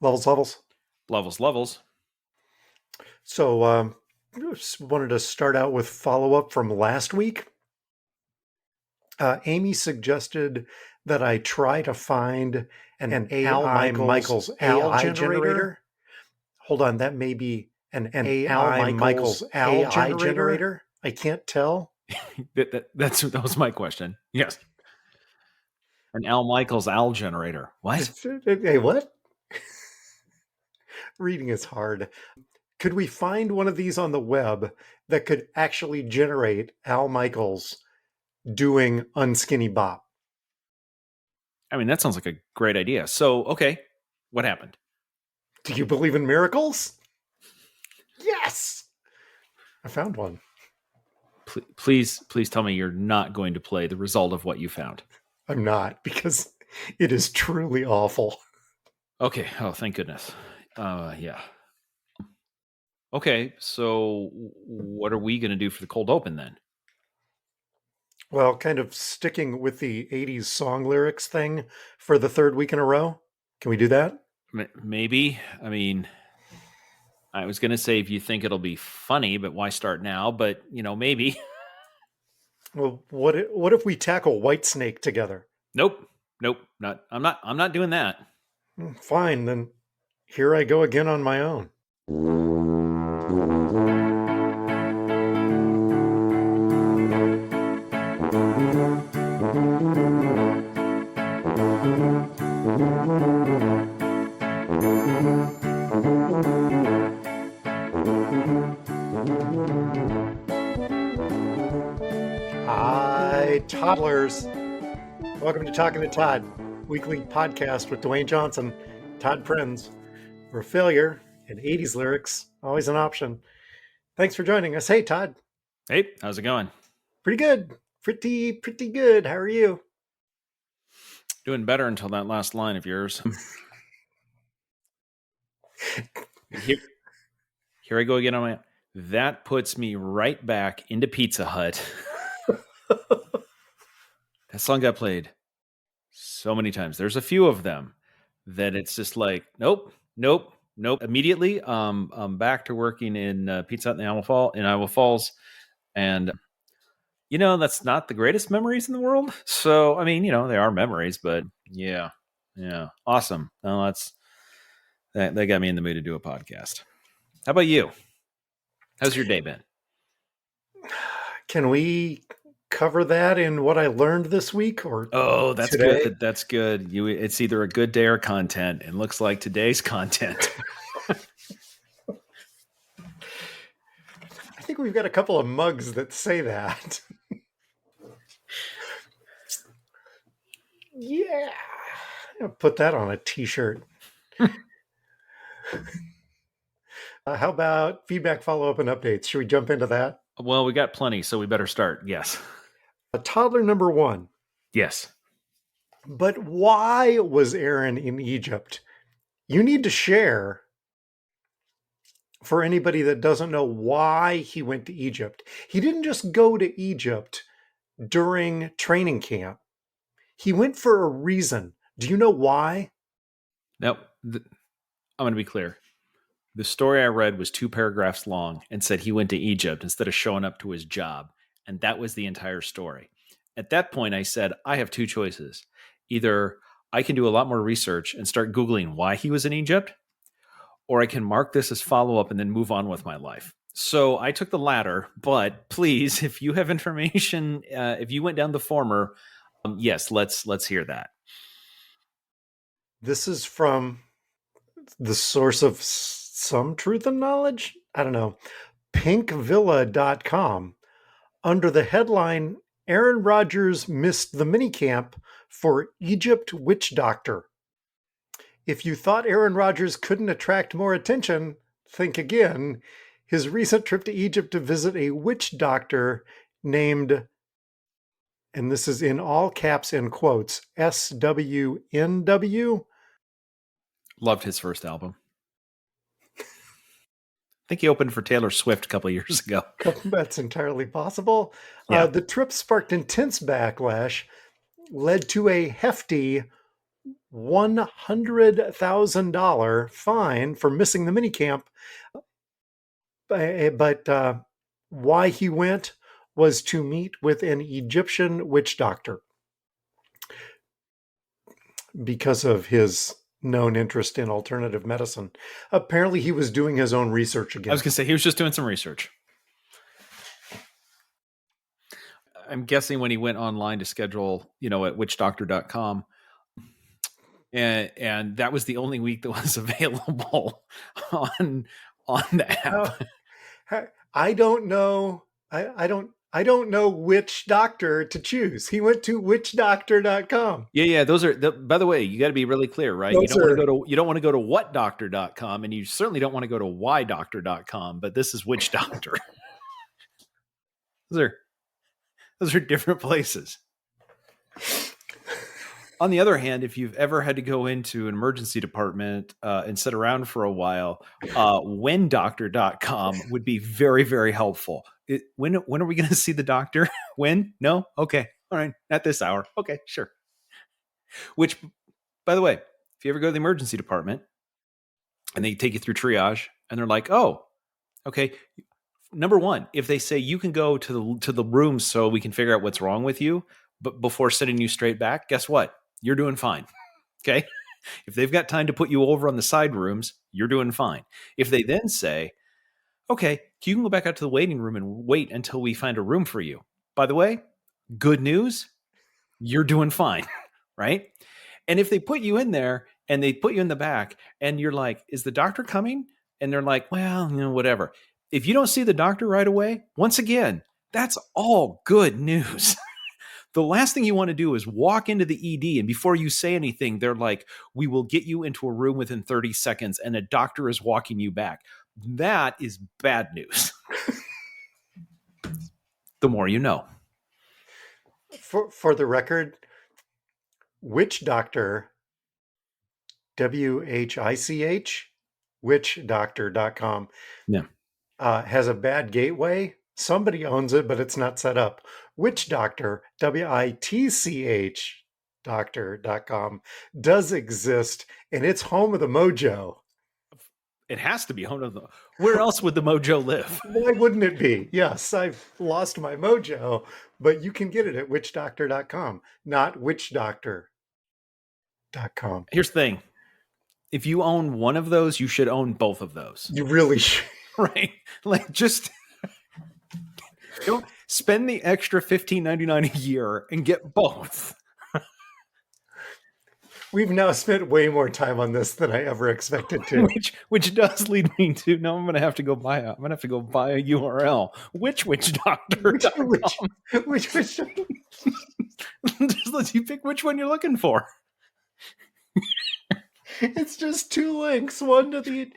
Levels. Levels. So, just wanted to start out with follow-up from last week. Amy suggested that I try to find an AI Michaels AI generator. Hold on, that may be an AI Michaels AI generator. I can't tell. That was my question. Yes. An Al Michaels Al generator. What? Hey, what? Reading is hard. Could we find one of these on the web that could actually generate Al Michaels doing Unskinny Bop? I mean, that sounds like a great idea. So, okay, what happened? Do you believe in miracles? Yes! I found one. Please tell me you're not going to play the result of what you found. I'm not, because it is truly awful. Okay. Oh, thank goodness. Yeah. Okay, so what are we going to do for the cold open then? Well, kind of sticking with the 80s song lyrics thing for the third week in a row. Can we do that? Maybe. I mean, I was going to say if you think it'll be funny, but why start now? But, maybe. Well, what if we tackle Whitesnake together? Nope. I'm not doing that. Fine, then here I go again on my own. Hi, toddlers. Welcome to Talking to Todd, weekly podcast with Dewayne Johnson, Todd Prinz, where failure and 80s lyrics always an option. Thanks for joining us. Hey, Todd. Hey, how's it going? Pretty good. Pretty good. How are you? Doing better until that last line of yours. Here I go again on my... That puts me right back into Pizza Hut. That song got played so many times. There's a few of them that it's just like, nope. Immediately, I'm back to working in Pizza Hut in Iowa Falls. And, that's not the greatest memories in the world. So, I mean, they are memories, but yeah. Awesome. No, that got me in the mood to do a podcast. How about you? How's your day been? Can we cover that in what I learned this week or that's today? Good. That's good. It's either a good day or content. It looks like today's content. I think we've got a couple of mugs that say that. Yeah. I'll put that on a t-shirt. How about feedback, follow-up, and updates? Should we jump into that? Well, we got plenty, so we better start. Yes. Toddler number 1. Yes. But why was Aaron in Egypt? You need to share for anybody that doesn't know why he went to Egypt. He didn't just go to Egypt during training camp. He went for a reason. Do you know why? Now, I'm going to be clear. The story I read was 2 paragraphs long and said he went to Egypt instead of showing up to his job. And that was the entire story. At that point, I said, I have 2 choices. Either I can do a lot more research and start Googling why he was in Egypt, or I can mark this as follow-up and then move on with my life. So I took the latter, but please, if you have information, if you went down the former, yes, let's hear that. This is from the source of some truth and knowledge? I don't know. pinkvilla.com. Under the headline, Aaron Rodgers missed the minicamp for Egypt Witch Doctor. If you thought Aaron Rodgers couldn't attract more attention, think again. His recent trip to Egypt to visit a witch doctor named, and this is in all caps and quotes, SWNW. Loved his first album. I think he opened for Taylor Swift a couple of years ago. That's entirely possible. Yeah. The trip sparked intense backlash, led to a hefty $100,000 fine for missing the minicamp. But why he went was to meet with an Egyptian witch doctor because of his known interest in alternative medicine. Apparently, he was doing his own research again. I was going to say, he was just doing some research. I'm guessing when he went online to schedule, at whichdoctor.com, and that was the only week that was available on the app. I don't know. I don't know which doctor to choose. He went to whichdoctor.com. Yeah. Those are, by the way, you got to be really clear, right? You don't want to go to whatdoctor.com, and you certainly don't want to go to whydoctor.com, but this is Witch Doctor. Those are different places. On the other hand, if you've ever had to go into an emergency department and sit around for a while, whendoctor.com would be very, very helpful. When are we going to see the doctor? When? No? Okay. All right. At this hour. Okay, sure. Which, by the way, if you ever go to the emergency department and they take you through triage and they're like, oh, okay. Number one, if they say you can go to the room so we can figure out what's wrong with you, but before sending you straight back, guess what? You're doing fine. Okay. If they've got time to put you over on the side rooms, you're doing fine. If they then say, okay, you can go back out to the waiting room and wait until we find a room for you. By the way, good news, you're doing fine. Right. And if they put you in there and they put you in the back and you're like, is the doctor coming? And they're like, well, whatever. If you don't see the doctor right away, once again, that's all good news. The last thing you want to do is walk into the ED, and before you say anything, they're like, we will get you into a room within 30 seconds, and a doctor is walking you back. That is bad news. The more you know. For the record, Witch Doctor, WHICH, whichdoctor.com, has a bad gateway. Somebody owns it, but it's not set up. Witch Doctor, WITCH doctor.com, does exist, and it's home of the mojo. It has to be home of the... Where else would the mojo live? Why wouldn't it be? Yes, I've lost my mojo, but you can get it at whichdoctor.com, not whichdoctor.com. Here's the thing. If you own one of those, you should own both of those. You really should. Right? Like, just... Don't spend the extra $15.99 a year and get both. We've now spent way more time on this than I ever expected to. Which does lead me to, now I'm going to have to go buy a URL. whichwitchdoctor.com. Which just lets you pick which one you're looking for. It's just two links, one to the...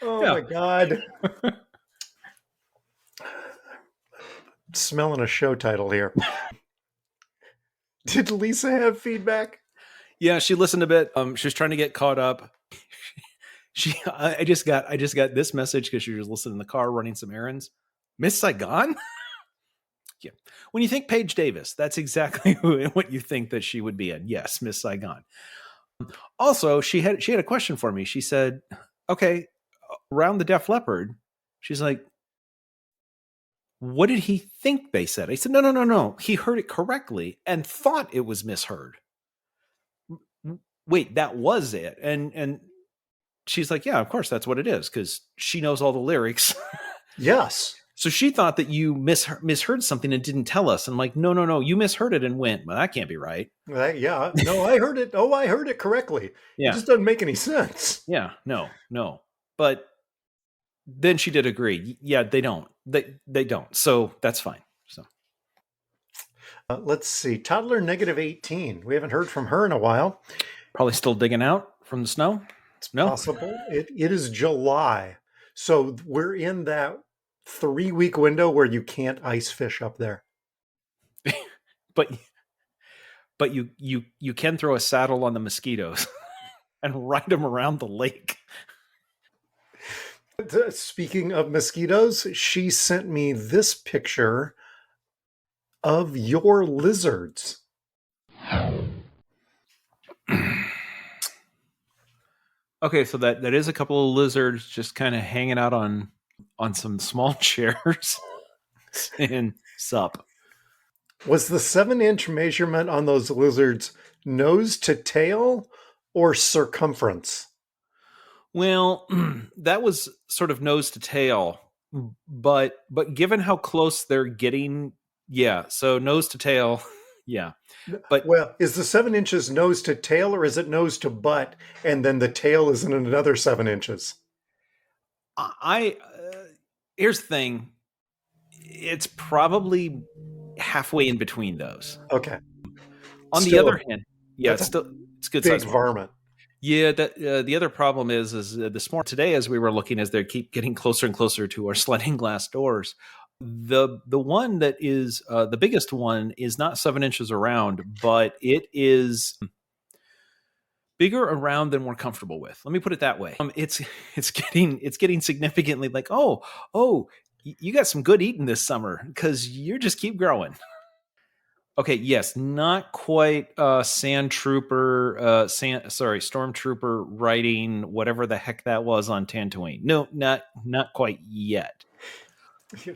my God. Smelling a show title here. Did Lisa have feedback? Yeah, she listened a bit. She was trying to get caught up. I just got this message because she was listening in the car running some errands. Miss Saigon? Yeah. When you think Paige Davis, that's exactly what you think that she would be in. Yes, Miss Saigon. Also, she had a question for me. She said, okay, around the Def Leppard, she's like, what did he think they said? I said, no. He heard it correctly and thought it was misheard. Wait, that was it. And she's like, yeah, of course, that's what it is, because she knows all the lyrics. Yes. So she thought that you misheard something and didn't tell us. And I'm like, no, you misheard it and went, well, that can't be right. Yeah. No, I heard it. Oh, I heard it correctly. Yeah. It just doesn't make any sense. Yeah, no. But then she did agree. Yeah, they don't. They don't. So that's fine. So let's see. Toddler -18. We haven't heard from her in a while. Probably still digging out from the snow. It's possible. It is July. So we're in that 3-week window where you can't ice fish up there. but you can throw a saddle on the mosquitoes and ride them around the lake. Speaking of mosquitoes, she sent me this picture of your lizards. Okay, so that is a couple of lizards just kind of hanging out on some small chairs saying sup. Was the 7-inch measurement on those lizards nose to tail or circumference? Well, that was sort of nose to tail, but given how close they're getting, yeah. So nose to tail, yeah. But Well, is the 7 inches nose to tail or is it nose to butt and then the tail is in another 7 inches? I here's the thing: it's probably halfway in between those. Okay. On the Still, other hand, yeah, that's a it's good big size one. varmint. Yeah, that the other problem is this morning today as we were looking as they keep getting closer and closer to our sliding glass doors. The one that is the biggest one is not 7 inches around, but it is bigger around than we're comfortable with. Let me put it that way. It's getting significantly like you got some good eating this summer because you just keep growing. Okay, yes, not quite stormtrooper riding whatever the heck that was on Tatooine. No, not quite yet.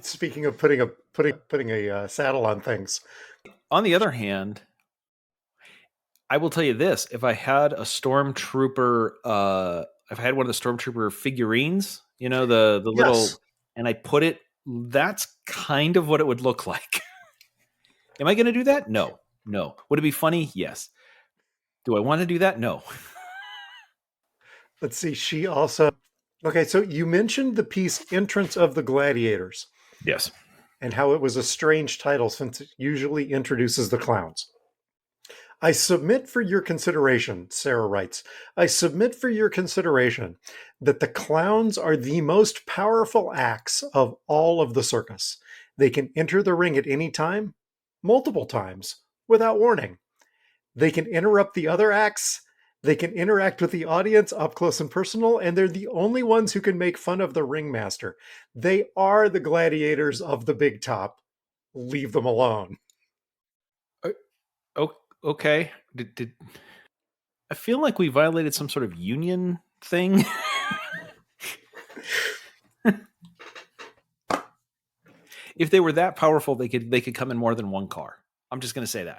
Speaking of putting a saddle on things, On the other hand, I will tell you this: if I had a stormtrooper, if I had one of the stormtrooper figurines, the yes, little, and I put it, that's kind of what it would look like. Am I going to do that? No, no. Would it be funny? Yes. Do I want to do that? No. let's see. She also, okay, so you mentioned the piece Entrance of the Gladiators Yes. and how it was a strange title since it usually introduces the clowns. I submit for your consideration, Sarah writes, I submit for your consideration that the clowns are the most powerful acts of all of the circus. They can enter the ring at any time, multiple times, without warning. They can interrupt the other acts. They can interact with the audience up close and personal, and they're the only ones who can make fun of the ringmaster. They are the gladiators of the big top. Leave them alone. Okay. Did I feel like we violated some sort of union thing? If they were that powerful, they could come in more than one car. I'm just going to say that.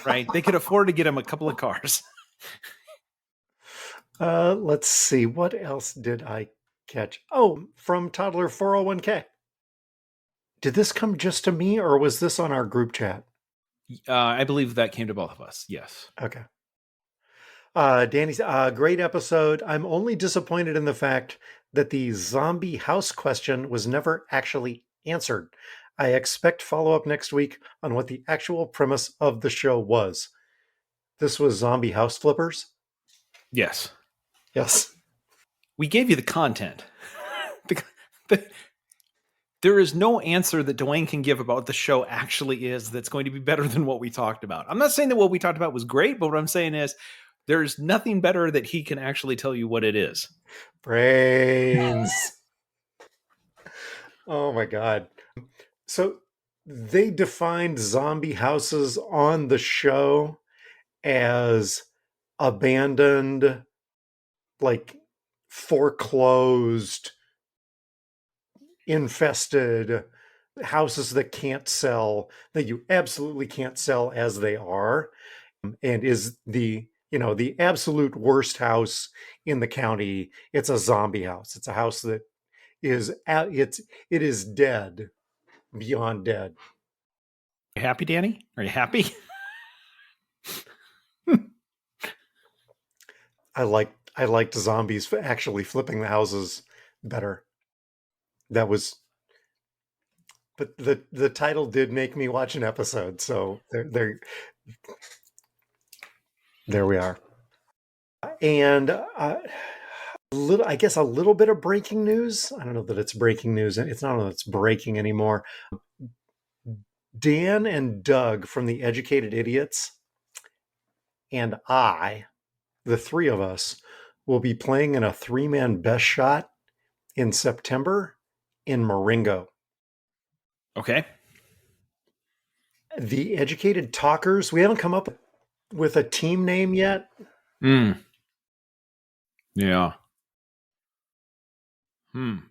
Right? They could afford to get them a couple of cars. Let's see. What else did I catch? Oh, from Toddler 401k. Did this come just to me or was this on our group chat? I believe that came to both of us. Yes. Okay. Danny's great episode. I'm only disappointed in the fact that the zombie house question was never actually answered. I expect follow up next week on what the actual premise of the show was. This was zombie house flippers? Yes. Yes. We gave you the content. There is no answer that Dewayne can give about what the show actually is that's going to be better than what we talked about. I'm not saying that what we talked about was great, but what I'm saying is there's nothing better that he can actually tell you what it is. Brains. Oh my God. So they defined zombie houses on the show as abandoned, like foreclosed, infested houses that can't sell, that you absolutely can't sell as they are, and is the absolute worst house in the county. It's a zombie house. It's a house that it is dead, beyond dead. Are you happy, Danny? Are you happy? I liked zombies actually flipping the houses better. That was, but the title did make me watch an episode, so there we are. And I guess a little bit of breaking news. I don't know that it's breaking news. It's not that it's breaking anymore. Dan and Doug from the Educated Idiots and the three of us, will be playing in a 3-man best shot in September in Marengo. Okay. The Educated Talkers, we haven't come up with a team name yet. Yeah.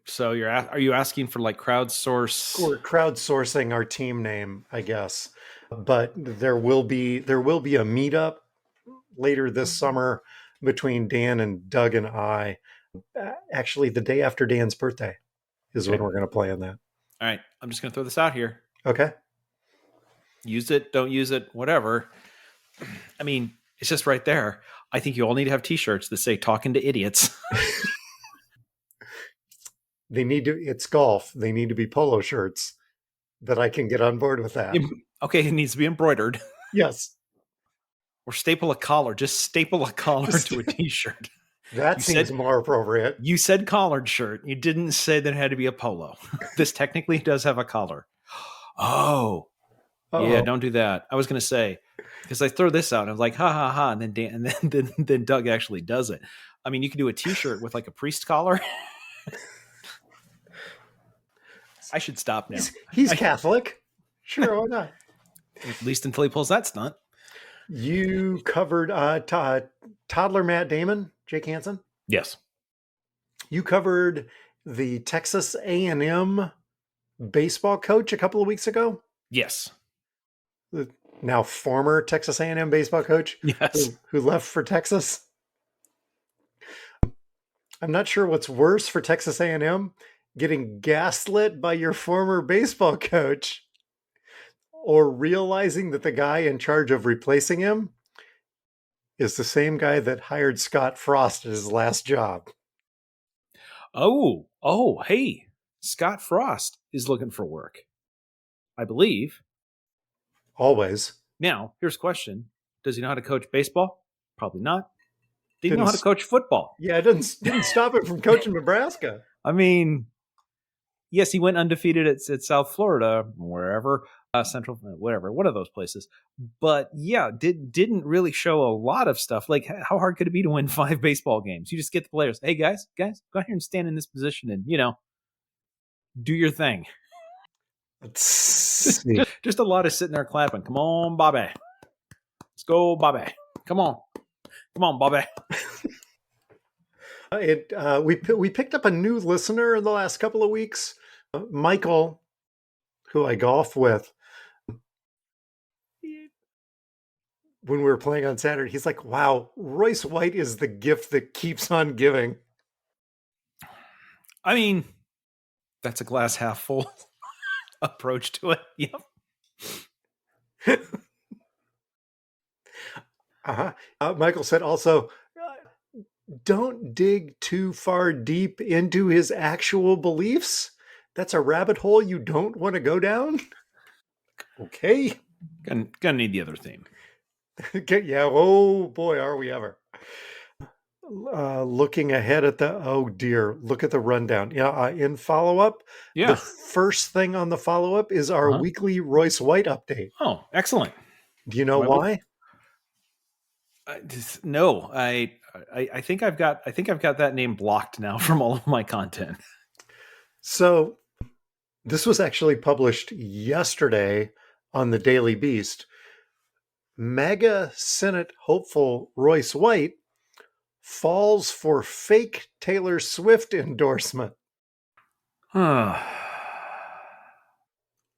So are you asking for like crowdsource? We're crowdsourcing our team name, I guess. But there will be a meetup later this summer between Dan and Doug and I. Actually, the day after Dan's birthday is when Okay. we're going to play on that. All right. I'm just going to throw this out here. Okay. Use it, don't use it, whatever. I mean, it's just right there. I think you all need to have T-shirts that say "Talking to Idiots." It's golf. They need to be polo shirts that I can get on board with that. Okay, it needs to be embroidered. Yes. Or staple a collar. Just staple a collar to a T-shirt. That seems more appropriate. You said collared shirt. You didn't say that it had to be a polo. This technically does have a collar. Oh, yeah. Don't do that. I was going to say, because I throw this out and I was like, ha ha ha, and then Doug actually does it. I mean, you could do a T-shirt with like a priest collar. I should stop now. He's Catholic. Sure, why not? At least until he pulls that stunt. You covered toddler Matt Damon, Jake Hansen. Yes. You covered the Texas A&M baseball coach a couple of weeks ago. Yes. The now former Texas A&M baseball coach. Yes. Who left for Texas. I'm not sure what's worse for Texas A&M, getting gaslit by your former baseball coach or realizing that the guy in charge of replacing him is the same guy that hired Scott Frost at his last job. Oh, hey, Scott Frost is looking for work, I believe. Always. Now, here's a question. Does he know how to coach baseball? Probably not. Did he know how to coach football? Yeah, it didn't stop him from coaching Nebraska. I mean, yes, he went undefeated at South Florida, wherever, Central, whatever, one of those places. But yeah, didn't really show a lot of stuff. Like, how hard could it be to win 5 baseball games? You just get the players. Hey, guys, go out here and stand in this position and, do your thing. Let's see. Just a lot of sitting there clapping. Come on, Bobby. Let's go, Bobby. Come on, Bobby. We picked up a new listener in the last couple of weeks, Michael, who I golf with. When we were playing on Saturday, he's like, "Wow, Royce White is the gift that keeps on giving." I mean, that's a glass half full approach to it. Yep. Michael said also, don't dig too far deep into his actual beliefs. That's a rabbit hole you don't want to go down. Okay. Gonna need the other theme. Yeah. Oh boy, are we ever. Looking ahead at look at the rundown. Yeah. In follow-up, the first thing on the follow-up is our weekly Royce White update. Oh, excellent. Do you know why? No, I think I've got that name blocked now from all of my content. So this was actually published yesterday on the Daily Beast. MAGA Senate hopeful Royce White falls for fake Taylor Swift endorsement.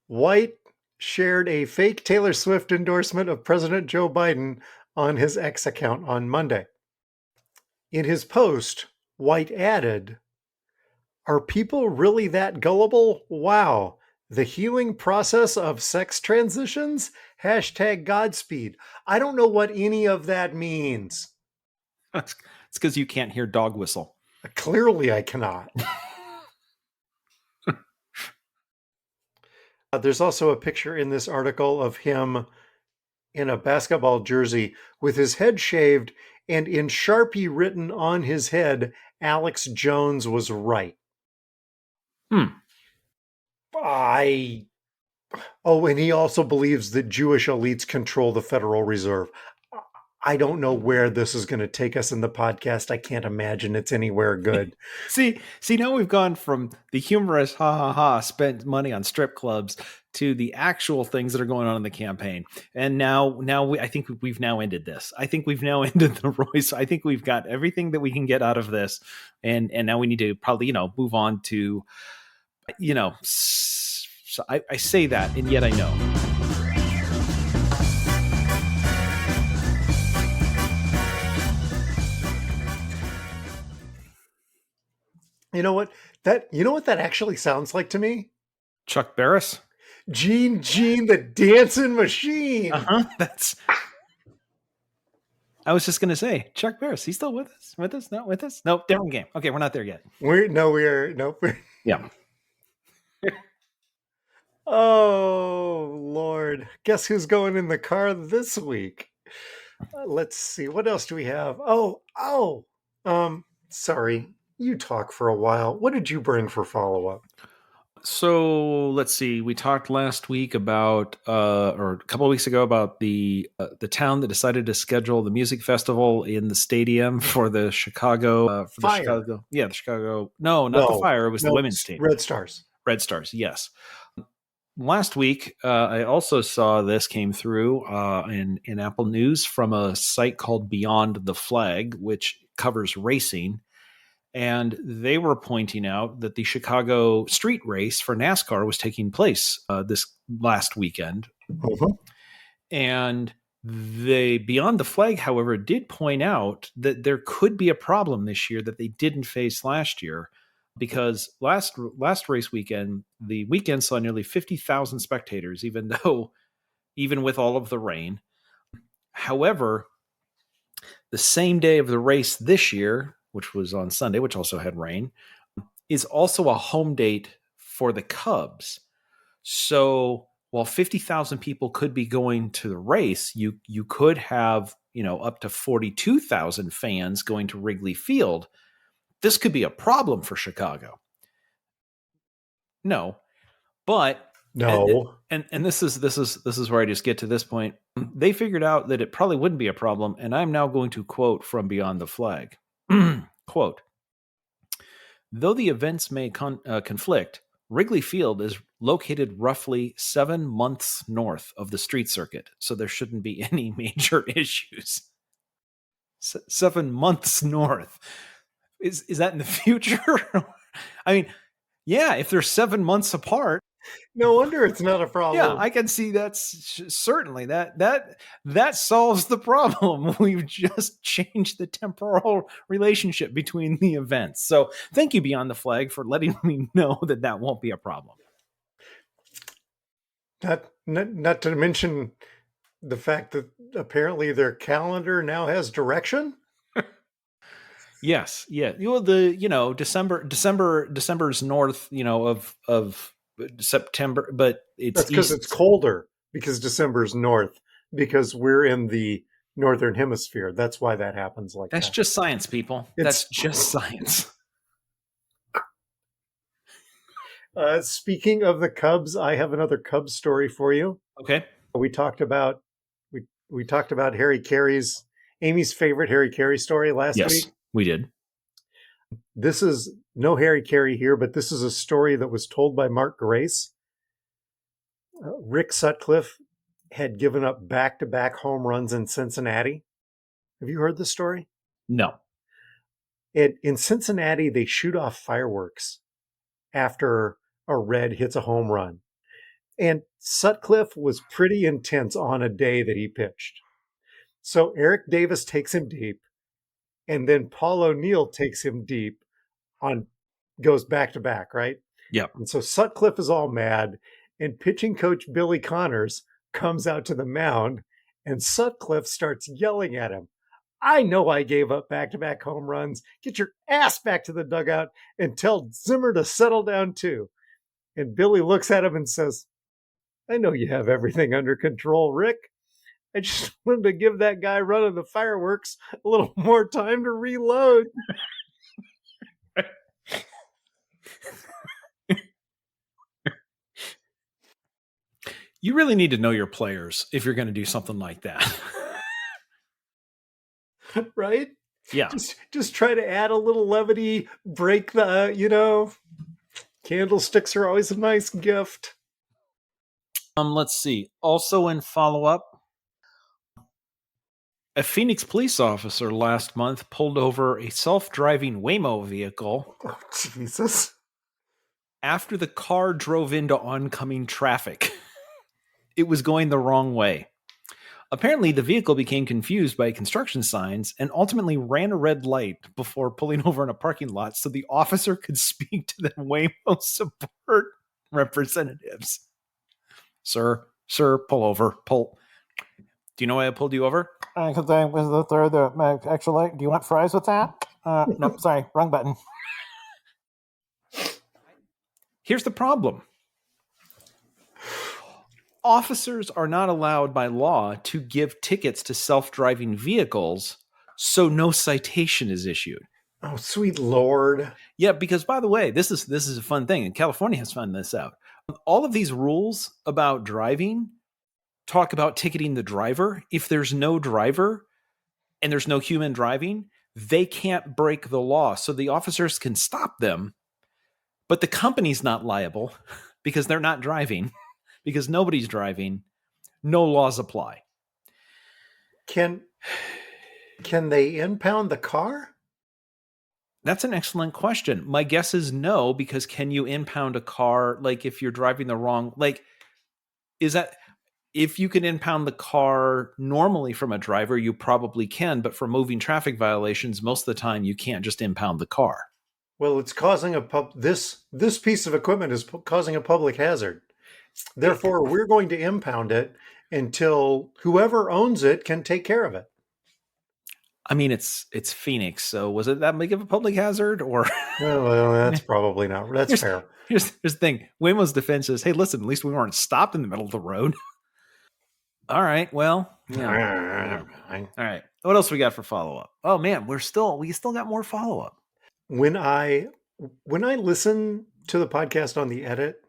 White shared a fake Taylor Swift endorsement of President Joe Biden on his X account on Monday. In his post, White added, "Are people really that gullible? Wow. The healing process of sex transitions? #Godspeed." I don't know what any of that means. It's because you can't hear dog whistle. Clearly I cannot. There's also a picture in this article of him in a basketball jersey with his head shaved and in Sharpie written on his head, "Alex Jones was right." And he also believes that Jewish elites control the Federal Reserve. I don't know where this is going to take us in the podcast. I can't imagine it's anywhere good. See, now we've gone from the humorous ha ha ha spent money on strip clubs to the actual things that are going on in the campaign. And now I think we've now ended this. I think we've now ended the Royce. I think we've got everything that we can get out of this. And now we need to probably, move on to, so I say that, and yet I know. You know what? That actually sounds like to me? Chuck Barris? Gene, the dancing machine. That's. I was just going to say, Chuck Barris, he's still with us? With us? Not with us? Nope, different game. Okay, we're not there yet. Nope. Yeah. Oh, Lord. Guess who's going in the car this week? Let's see. What else do we have? Sorry. You talk for a while. What did you bring for follow-up? So let's see. We talked last week about, or a couple of weeks ago, about the town that decided to schedule the music festival in the stadium for the Chicago. Fire. The Chicago. No, not the Fire. It was the women's team. Red Stars. Red Stars. Yes. Last week, I also saw this came through in Apple News from a site called Beyond the Flag, which covers racing. And they were pointing out that the Chicago street race for NASCAR was taking place this last weekend. Uh-huh. And they, Beyond the Flag, however, did point out that there could be a problem this year that they didn't face last year, because last race weekend, the weekend saw nearly 50,000 spectators, even with all of the rain. However, the same day of the race this year, which was on Sunday, which also had rain, is also a home date for the Cubs. So while 50,000 people could be going to the race, you could have, up to 42,000 fans going to Wrigley Field. This could be a problem for Chicago. No. And this is where I just get to this point. They figured out that it probably wouldn't be a problem, and I'm now going to quote from Beyond the Flag. Quote, though the events may conflict, Wrigley Field is located roughly 7 months north of the street circuit, so there shouldn't be any major issues. 7 months north. Is that in the future? I mean, yeah, if they're 7 months apart. No wonder it's not a problem. Yeah, I can see that's certainly that solves the problem. We've just changed the temporal relationship between the events. So thank you, Beyond the Flag, for letting me know that won't be a problem. Not to mention the fact that apparently their calendar now has direction. Yes, yeah. December's north, of September, but that's because it's colder, because December's north, because we're in the northern hemisphere. That's why that happens like that. That's just science, people. That's just science. Speaking of the Cubs, I have another Cubs story for you. Okay. We talked about Harry Carey's, Amy's favorite Harry Carey story last week. Yes, we did. This is no Harry Carey here, but this is a story that was told by Mark Grace. Rick Sutcliffe had given up back-to-back home runs in Cincinnati. Have you heard this story? No. In Cincinnati, they shoot off fireworks after a Red hits a home run. And Sutcliffe was pretty intense on a day that he pitched. So Eric Davis takes him deep, and then Paul O'Neill takes him deep goes back to back, right? Yep. And so Sutcliffe is all mad, and pitching coach Billy Connors comes out to the mound, and Sutcliffe starts yelling at him. I know I gave up back-to-back home runs. Get your ass back to the dugout and tell Zimmer to settle down too. And Billy looks at him and says, I know you have everything under control, Rick. I just wanted to give that guy running the fireworks a little more time to reload. You really need to know your players if you're going to do something like that. right? Yeah. Just try to add a little levity, break the, candlesticks are always a nice gift. Let's see. Also in follow-up, a Phoenix police officer last month pulled over a self-driving Waymo vehicle Oh, Jesus. after the car drove into oncoming traffic. It was going the wrong way. Apparently, the vehicle became confused by construction signs and ultimately ran a red light before pulling over in a parking lot so the officer could speak to the Waymo support representatives. Sir, pull over. Pull. Do you know why I pulled you over? Because I was the third. Actually, do you want fries with that? Nope, sorry, wrong button. Here's the problem. Officers are not allowed by law to give tickets to self-driving vehicles, so no citation is issued. Oh, sweet Lord. Yeah, because by the way, this is a fun thing, and California has found this out. All of these rules about driving talk about ticketing the driver. If there's no driver and there's no human driving, they can't break the law. So the officers can stop them, but the company's not liable because they're not driving, because nobody's driving. No laws apply. Can they impound the car? That's an excellent question. My guess is no, because can you impound a car? Like if you're driving the wrong, like, is that, if you can impound the car normally from a driver, you probably can, but for moving traffic violations, most of the time you can't just impound the car. Well, it's causing this piece of equipment is causing a public hazard. Therefore, we're going to impound it until whoever owns it can take care of it. I mean, it's Phoenix, so was it that big of a public hazard? Or Well, that's probably not. That's fair. Here's the thing. Waymo's defense is, hey, listen, at least we weren't stopped in the middle of the road. All right, well, yeah. All right. What else we got for follow-up? Oh man, we still got more follow-up. When I listen to the podcast on the edit,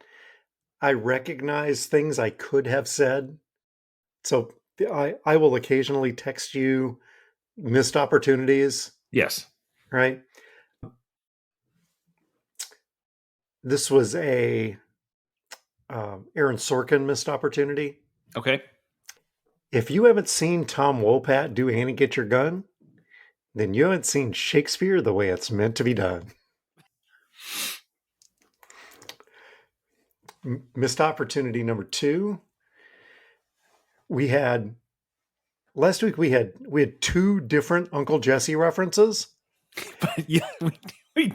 I recognize things I could have said. So I will occasionally text you missed opportunities. Yes. Right. This was a Aaron Sorkin missed opportunity. Okay. If you haven't seen Tom Wopat do Annie Get Your Gun, then you haven't seen Shakespeare the way it's meant to be done. Missed opportunity number 2. Last week we had 2 different Uncle Jesse references. But yeah, we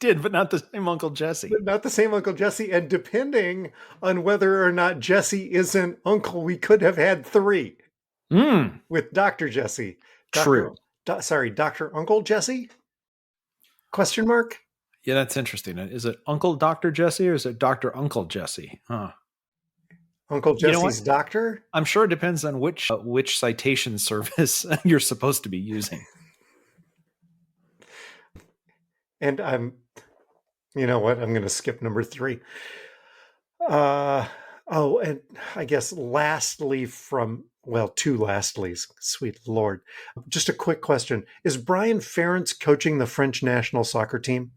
did, but not the same Uncle Jesse. Not the same Uncle Jesse. And depending on whether or not Jesse isn't uncle, we could have had 3 with Dr. Jesse. True. Dr. Uncle Jesse? Question mark? Yeah, that's interesting. Is it Uncle Dr. Jesse or is it Dr. Uncle Jesse? Huh. Uncle Jesse's doctor? I'm sure it depends on which citation service you're supposed to be using. And you know what? I'm going to skip number 3. And I guess lastly 2 lastlies. Sweet Lord. Just a quick question. Is Brian Ferentz coaching the French national soccer team?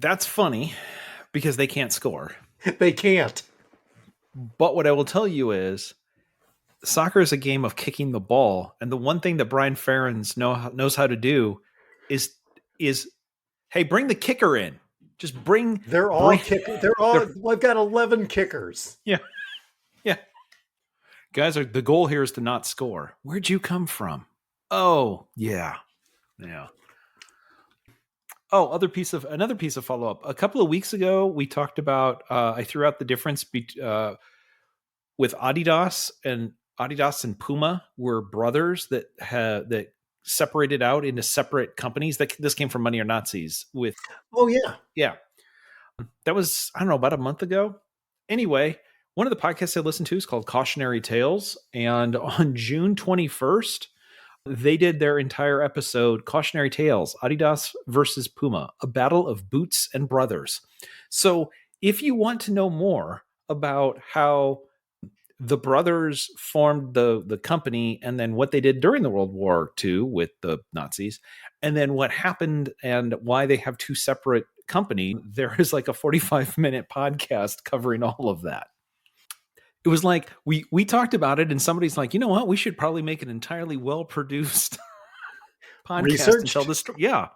That's funny because they can't score. They can't. But what I will tell you is soccer is a game of kicking the ball. And the one thing that Brian Ferentz knows how to do is hey, bring the kicker in. Just bring. I've got 11 kickers. Yeah. Yeah. Guys, the goal here is to not score. Where'd you come from? Oh, yeah. Yeah. Oh, another piece of follow-up. A couple of weeks ago, we talked about, I threw out the difference with Adidas and Puma were brothers that separated out into separate companies. This came from Money or Nazis with. Oh yeah. Yeah. That was, I don't know, about a month ago. Anyway, one of the podcasts I listened to is called Cautionary Tales. And on June 21st, they did their entire episode, Cautionary Tales, Adidas versus Puma, a battle of boots and brothers. So if you want to know more about how the brothers formed the company, and then what they did during the World War II with the Nazis, and then what happened and why they have two separate companies. There is like a 45-minute podcast covering all of that. It was like we talked about it, and somebody's like, you know what? We should probably make an entirely well-produced podcast and tell the story. Yeah.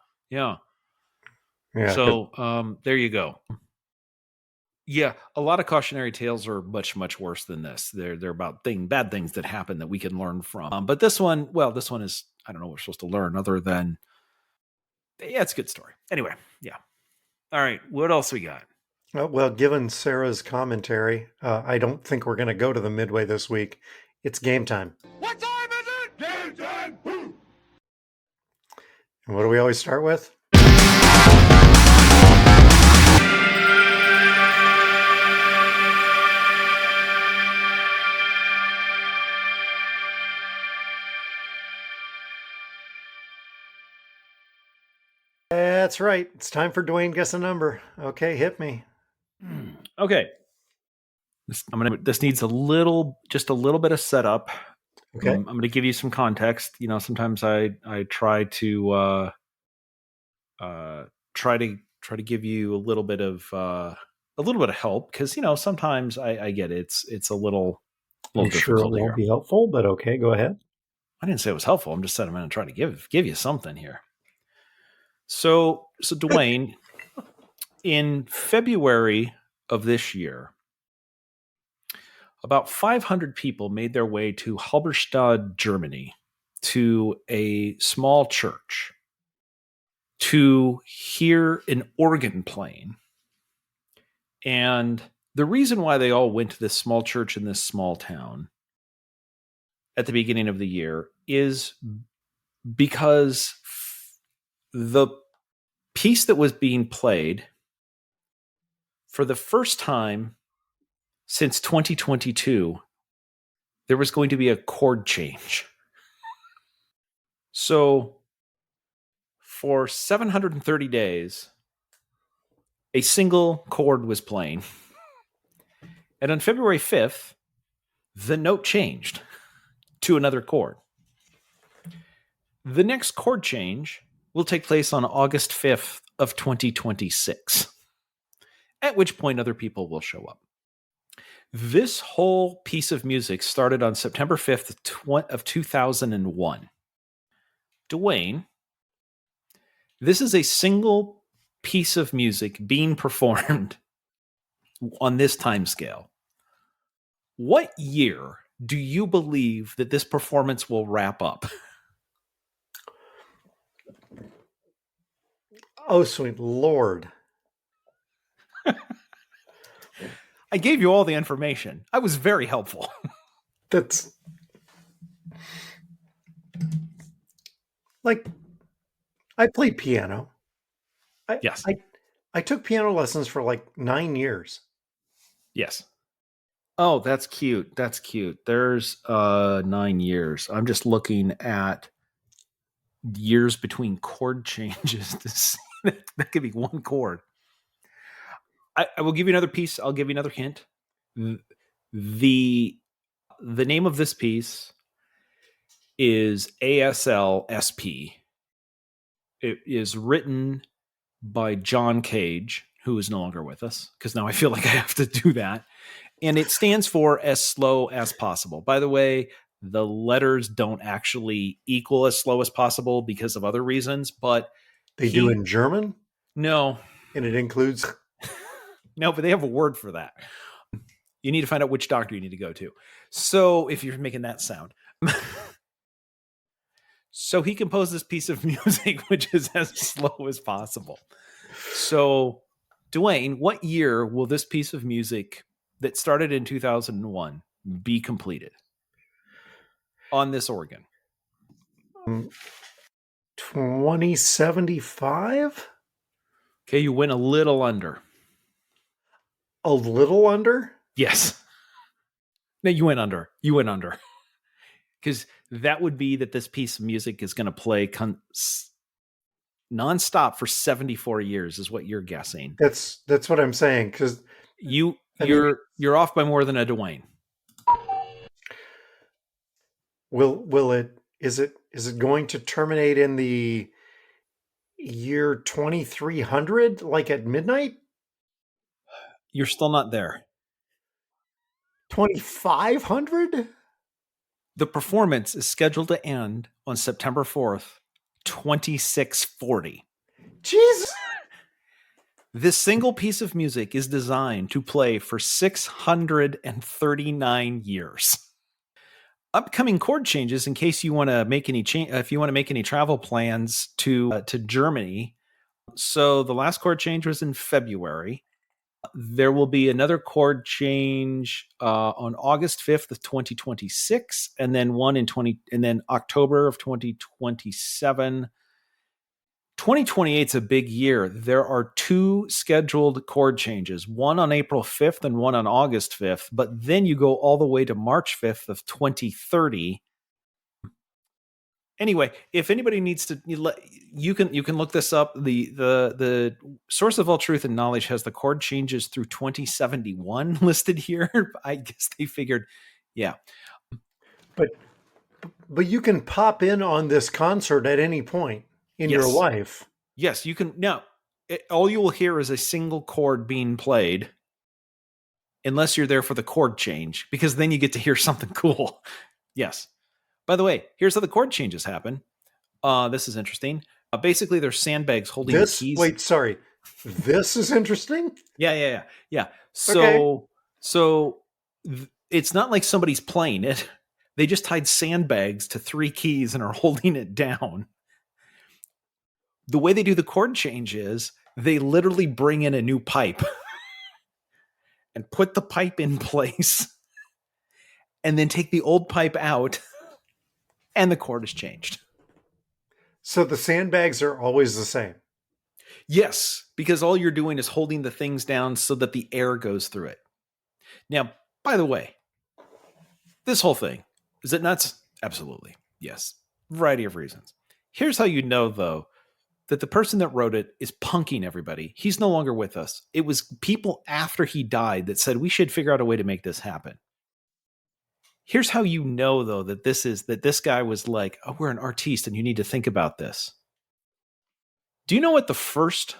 So there you go. Yeah, a lot of cautionary tales are much, much worse than this. They're about bad things that happen that we can learn from. But this one is, I don't know what we're supposed to learn other than, yeah, it's a good story. Anyway, yeah. All right, what else we got? Well, given Sarah's commentary, I don't think we're going to go to the Midway this week. It's game time. What time is it? Game time! Boom! And what do we always start with? That's right. It's time for Dewayne Guess a Number. Okay, hit me. Okay. This needs just a little bit of setup. Okay. I'm going to give you some context. You know, sometimes I try to try to give you a little bit of help, because, you know, sometimes I get it. It's a little I'm sure it won't be helpful, but okay, go ahead. I didn't say it was helpful. I'm just saying I'm going to try to give you something here. So Dewayne, in February of this year, about 500 people made their way to Halberstadt, Germany, to a small church to hear an organ playing. And the reason why they all went to this small church in this small town at the beginning of the year is because the piece that was being played for the first time since 2022, there was going to be a chord change. So for 730 days, a single chord was playing. And on February 5th, the note changed to another chord. The next chord change will take place on August 5th of 2026, at which point other people will show up. This whole piece of music started on September 5th of 2001. Dewayne, this is a single piece of music being performed on this time scale. What year do you believe that this performance will wrap up? Oh, sweet Lord. I gave you all the information. I was very helpful. That's like, I played piano. Yes. I took piano lessons for like 9 years. Yes. Oh, that's cute. That's cute. There's 9 years. I'm just looking at years between chord changes to see that could be one chord. I will give you another piece. I'll give you another hint. The name of this piece is ASLSP. It is written by John Cage, who is no longer with us, because now I feel like I have to do that. And it stands for as slow as possible. By the way, the letters don't actually equal as slow as possible because of other reasons, but they do in German? No. And it includes... No, but they have a word for that. You need to find out which doctor you need to go to. So if you're making that sound. So he composed this piece of music, which is as slow as possible. So, Dewayne, what year will this piece of music that started in 2001 be completed on this organ? 2075? Okay, you went a little under. A little under? Yes. No, you went under. You went under. Because that would be that this piece of music is going to play nonstop for 74 years, is what you're guessing. That's what I'm saying. Because you're off by more than a Dewayne. Is it going to terminate in the year 2300, like at midnight? You're still not there. 2500? The performance is scheduled to end on September 4th, 2640. Jesus. This single piece of music is designed to play for 639 years. Upcoming chord changes, in case you want to make any if you want to make any travel plans to Germany. So the last chord change was in February. There will be another chord change on August 5th of 2026, and then one in October of 2027. 2028 is a big year. There are 2 scheduled chord changes, one on April 5th and one on August 5th, but then you go all the way to March 5th of 2030. Anyway, if anybody needs to, you can look this up. The Source of All Truth and Knowledge has the chord changes through 2071 listed here. I guess they figured, yeah. But you can pop in on this concert at any point in your life. Yes, you can. Now, all you will hear is a single chord being played, unless you're there for the chord change, because then you get to hear something cool. Yes. By the way, here's how the chord changes happen. This is interesting. Basically, there's sandbags holding the keys. Wait, sorry. This is interesting? Yeah. So it's not like somebody's playing it. They just tied sandbags to 3 keys and are holding it down. The way they do the chord change is they literally bring in a new pipe and put the pipe in place and then take the old pipe out and the chord is changed. So the sandbags are always the same? Yes, because all you're doing is holding the things down so that the air goes through it. Now, by the way, this whole thing, is it nuts? Absolutely. Yes. Variety of reasons. Here's how you know, though, that the person that wrote it is punking everybody. He's no longer with us. It was people after he died that said we should figure out a way to make this happen. Here's how you know, though, that this guy was like, oh, we're an artiste and you need to think about this. Do you know what the first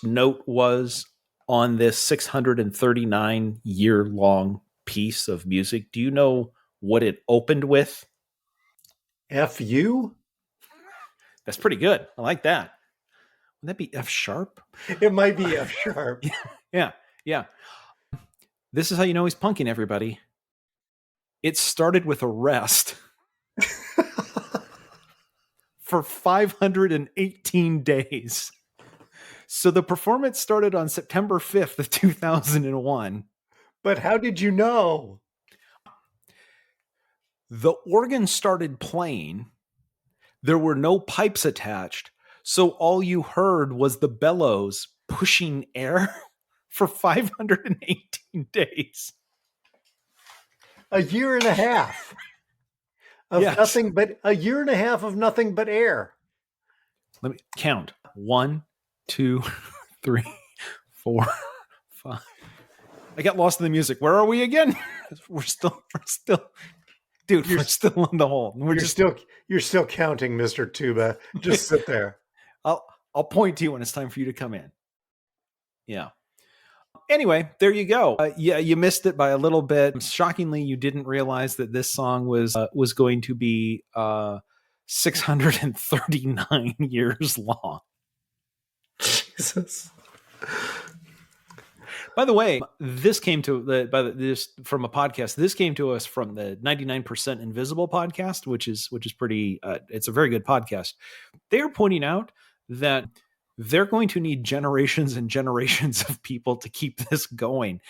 note was on this 639 year long piece of music? Do you know what it opened with? F-U? That's pretty good. I like that. Would that be F sharp? It might be F sharp. Yeah. This is how you know he's punking everybody. It started with a rest for 518 days. So the performance started on September 5th of 2001. But how did you know? The organ started playing. There were no pipes attached. So all you heard was the bellows pushing air for 518 days. A year and a half of nothing but air. Let me count. 1, 2, 3, 4, 5. I got lost in the music. Where are we again? We're still, dude. We're still in the hole. You're still counting, Mr. Tuba. Just sit there. I'll point to you when it's time for you to come in. Yeah. Anyway, there you go. You missed it by a little bit. Shockingly, you didn't realize that this song was going to be 639 years long. Jesus. By the way, this came to from a podcast. This came to us from the 99% Invisible podcast, which is pretty. It's a very good podcast. They are pointing out that they're going to need generations and generations of people to keep this going.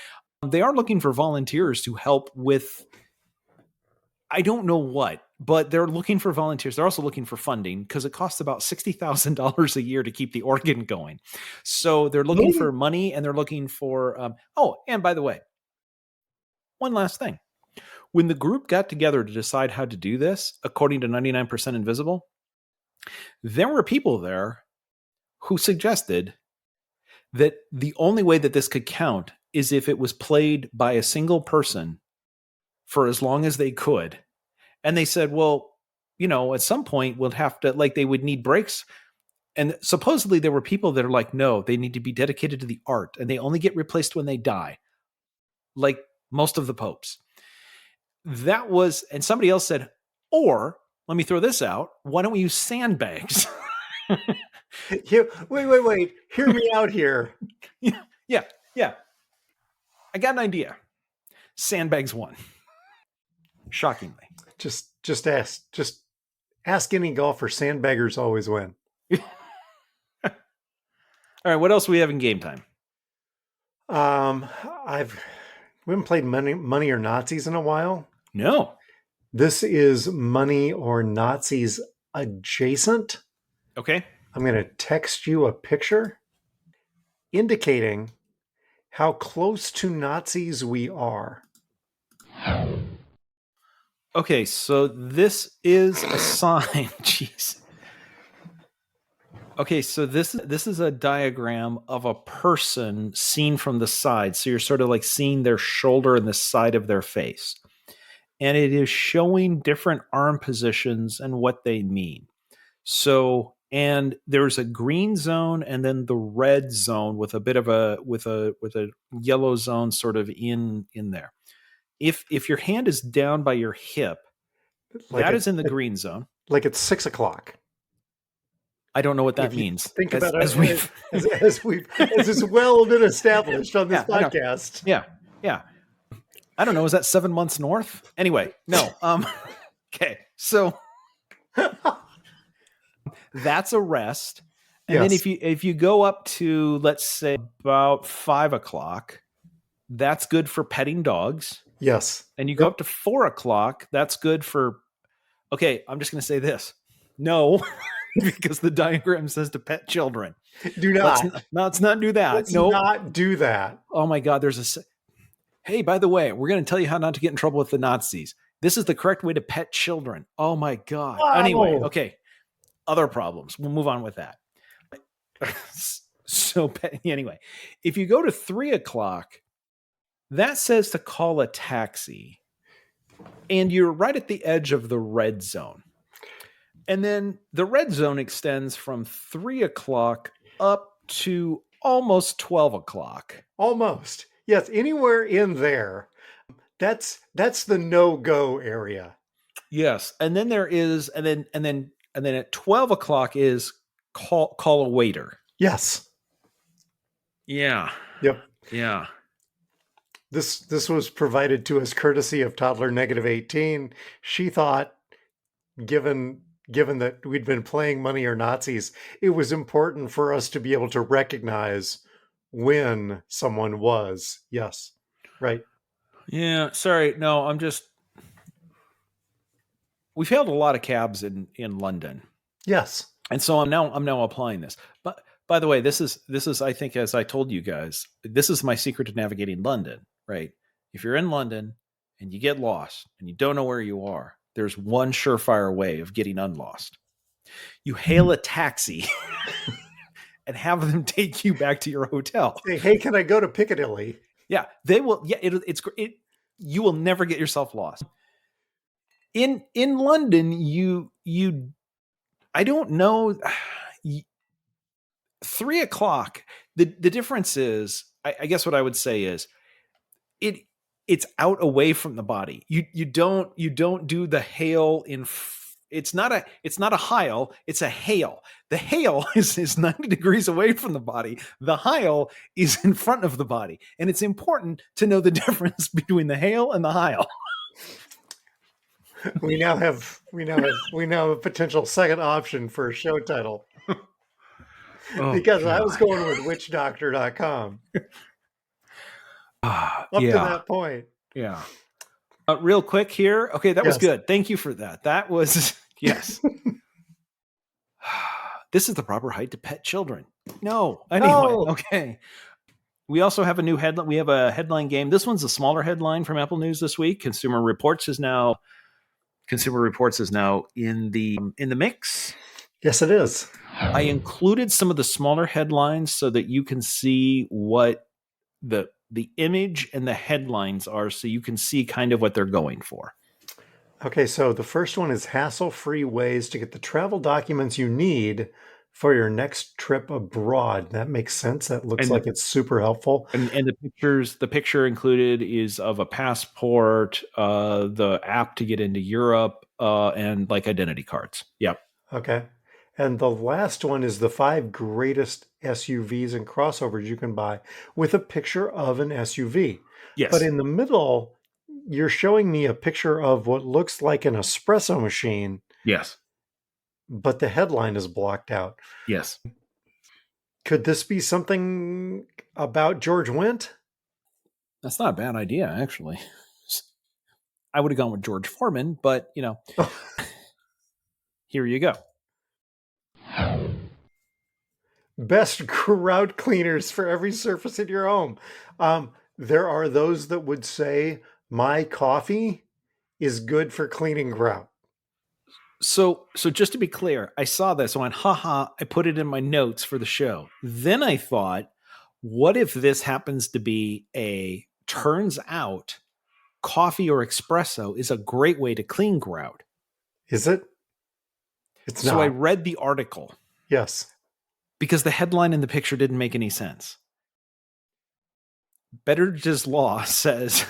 They are looking for volunteers to help with, I don't know what, but they're looking for volunteers. They're also looking for funding because it costs about $60,000 a year to keep the organ going. So they're looking for money and they're looking for, and by the way, one last thing. When the group got together to decide how to do this, according to 99% Invisible, there were people there who suggested that the only way that this could count is if it was played by a single person for as long as they could. And they said, well, at some point we'll have to, like, they would need breaks. And supposedly there were people that are like, no, they need to be dedicated to the art and they only get replaced when they die. Like most of the popes. And somebody else said, or let me throw this out. Why don't we use sandbags? Wait. Hear me out here. Yeah. I got an idea. Sandbags won. Shockingly. Just ask any golfer. Sandbaggers always win. All right. What else do we have in game time? We haven't played Money or Nazis in a while. No. This is Money or Nazis adjacent. Okay. I'm going to text you a picture indicating how close to Nazis we are. Okay, so this is a sign. Jeez. Okay, so this is a diagram of a person seen from the side. So you're sort of like seeing their shoulder and the side of their face. And it is showing different arm positions and what they mean. So, and there's a green zone and then the red zone with a bit of with a yellow zone sort of in there. If your hand is down by your hip, that is in the green zone. Like it's 6 o'clock. I don't know what that means. Think about it as it's well been established on this podcast. Yeah. I don't know. Is that 7 months north? Anyway, no. Okay. So that's a rest. And then if you go up to, let's say, about 5 o'clock, that's good for petting dogs. Yes. And you go up to 4 o'clock, that's good for, okay, I'm just going to say this. No, because the diagram says to pet children. Do not. Let's not do that. Let's not do that. Oh my God, hey, by the way, we're going to tell you how not to get in trouble with the Nazis. This is the correct way to pet children. Oh my God. Wow. Anyway, okay. Other problems. We'll move on with that. So anyway, if you go to 3 o'clock, that says to call a taxi. And you're right at the edge of the red zone. And then the red zone extends from 3 o'clock up to almost 12 o'clock. Almost. Yes, anywhere in there. That's the no-go area. Yes. And then there is, and then at 12 o'clock is call a waiter. Yes. Yeah. Yep. Yeah. This was provided to us courtesy of Toddler -18. She thought, given that we'd been playing Money or Nazis, it was important for us to be able to recognize when someone was. Yes. Right. Yeah. Sorry. No, we've hailed a lot of cabs in London. Yes. And so I'm now applying this. But by the way, this is, I think, as I told you guys, this is my secret to navigating London, right? If you're in London and you get lost and you don't know where you are, there's one surefire way of getting unlost. You hail a taxi and have them take you back to your hotel. Say, hey, can I go to Piccadilly? Yeah, they will. Yeah, you will never get yourself lost. In London, I don't know. 3 o'clock. The difference is, I guess what I would say is, it's out away from the body. You don't do the hail in. It's not a Heil. It's a Heil. The Heil is 90 degrees away from the body. The Heil is in front of the body, and it's important to know the difference between the Heil and the Heil. We now have a potential second option for a show title. Because God. I was going with whichwitchdoctor.com. Up to that point. Yeah. Real quick here. Okay, that was good. Thank you for that. That was, yes. This is the proper height to pet children. No. Anyway, okay. We also have a new headline. We have a headline game. This one's a smaller headline from Apple News this week. Consumer Reports is now in the mix. Yes, it is. I included some of the smaller headlines so that you can see what the the image and the headlines are so you can see kind of what they're going for. Okay, so the first one is hassle-free ways to get the travel documents you need for your next trip abroad. That makes sense. That looks like it's super helpful. And the picture included is of a passport, the app to get into Europe, and like identity cards. Yep. Okay. And the last one is the 5 greatest SUVs and crossovers you can buy with a picture of an SUV. Yes. But in the middle, you're showing me a picture of what looks like an espresso machine. Yes. But the headline is blocked out. Yes. Could this be something about George Wendt? That's not a bad idea, actually. I would have gone with George Foreman, but, here you go. Best grout cleaners for every surface in your home. There are those that would say my coffee is good for cleaning grout. So just to be clear, I saw this, I went, haha, I put it in my notes for the show. Then I thought, what if this happens to be turns out coffee or espresso is a great way to clean grout? Is it? It's not. So I read the article. Yes. Because the headline in the picture didn't make any sense. Betteridge's Law says,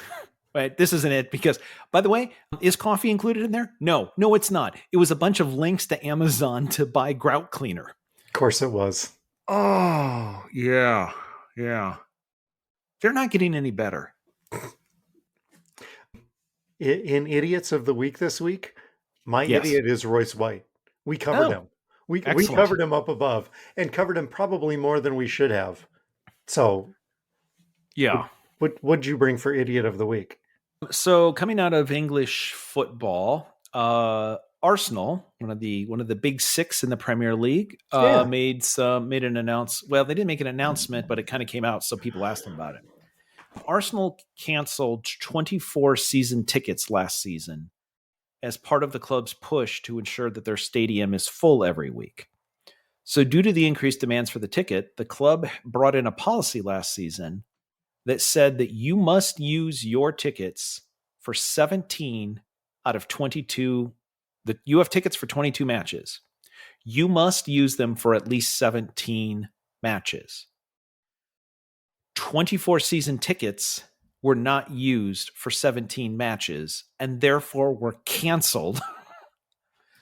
right, this isn't it, because, by the way, is coffee included in there? No, it's not. It was a bunch of links to Amazon to buy grout cleaner. Of course it was. Oh, yeah. They're not getting any better. In Idiots of the Week this week, my idiot is Royce White. We covered him. We covered him up above and covered him probably more than we should have. So, yeah. What'd you bring for Idiot of the Week? So, coming out of English football, Arsenal, one of the big 6 in the Premier League, made an announcement. Well, they didn't make an announcement, but it kind of came out, so people asked them about it. Arsenal canceled 24 season tickets last season as part of the club's push to ensure that their stadium is full every week. So due to the increased demands for the ticket, the club brought in a policy last season that said that you must use your tickets for 17 out of 22. You have tickets for 22 matches. You must use them for at least 17 matches. 24 season tickets were not used for 17 matches and therefore were canceled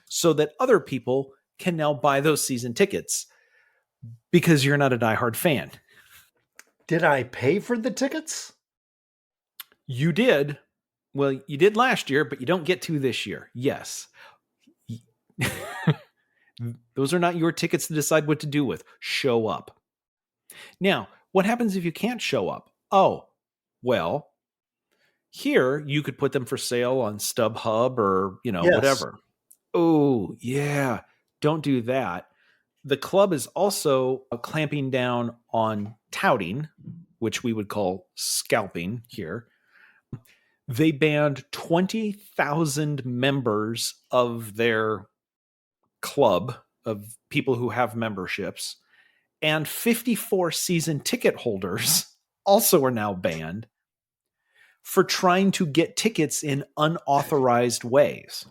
so that other people can now buy those season tickets because you're not a diehard fan. Did I pay for the tickets? You did. Well, you did last year, but you don't get to this year. Yes. Those are not your tickets to decide what to do with. Show up. Now, what happens if you can't show up? Oh, well, here you could put them for sale on StubHub or, whatever. Oh, yeah. Don't do that. The club is also clamping down on touting, which we would call scalping here. They banned 20,000 members of their club, of people who have memberships, and 54 season ticket holders also are now banned for trying to get tickets in unauthorized ways.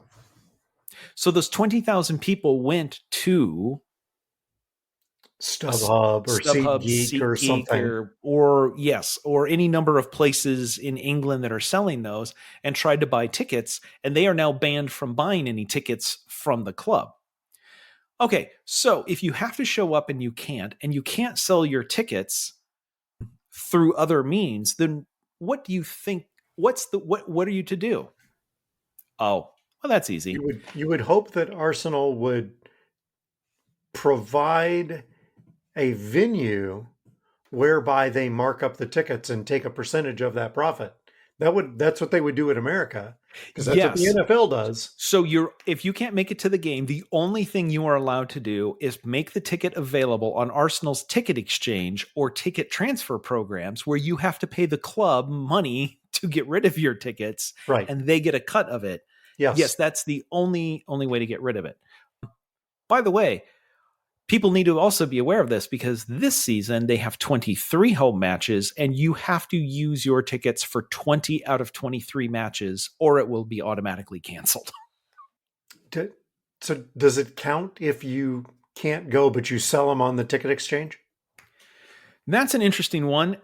So those 20,000 people went to StubHub or SeatGeek or something. Or any number of places in England that are selling those and tried to buy tickets, and they are now banned from buying any tickets from the club. Okay, so if you have to show up and you can't sell your tickets through other means, then what do you think? What are you to do? Oh, well, that's easy. You would hope that Arsenal would provide a venue whereby they mark up the tickets and take a percentage of that profit. That's what they would do in America, because that's what the NFL does. So if you can't make it to the game, the only thing you are allowed to do is make the ticket available on Arsenal's ticket exchange or ticket transfer programs, where you have to pay the club money to get rid of your tickets, right? And they get a cut of it. Yes, that's the only way to get rid of it. By the way, people need to also be aware of this because this season they have 23 home matches and you have to use your tickets for 20 out of 23 matches or it will be automatically canceled. So does it count if you can't go, but you sell them on the ticket exchange? That's an interesting one.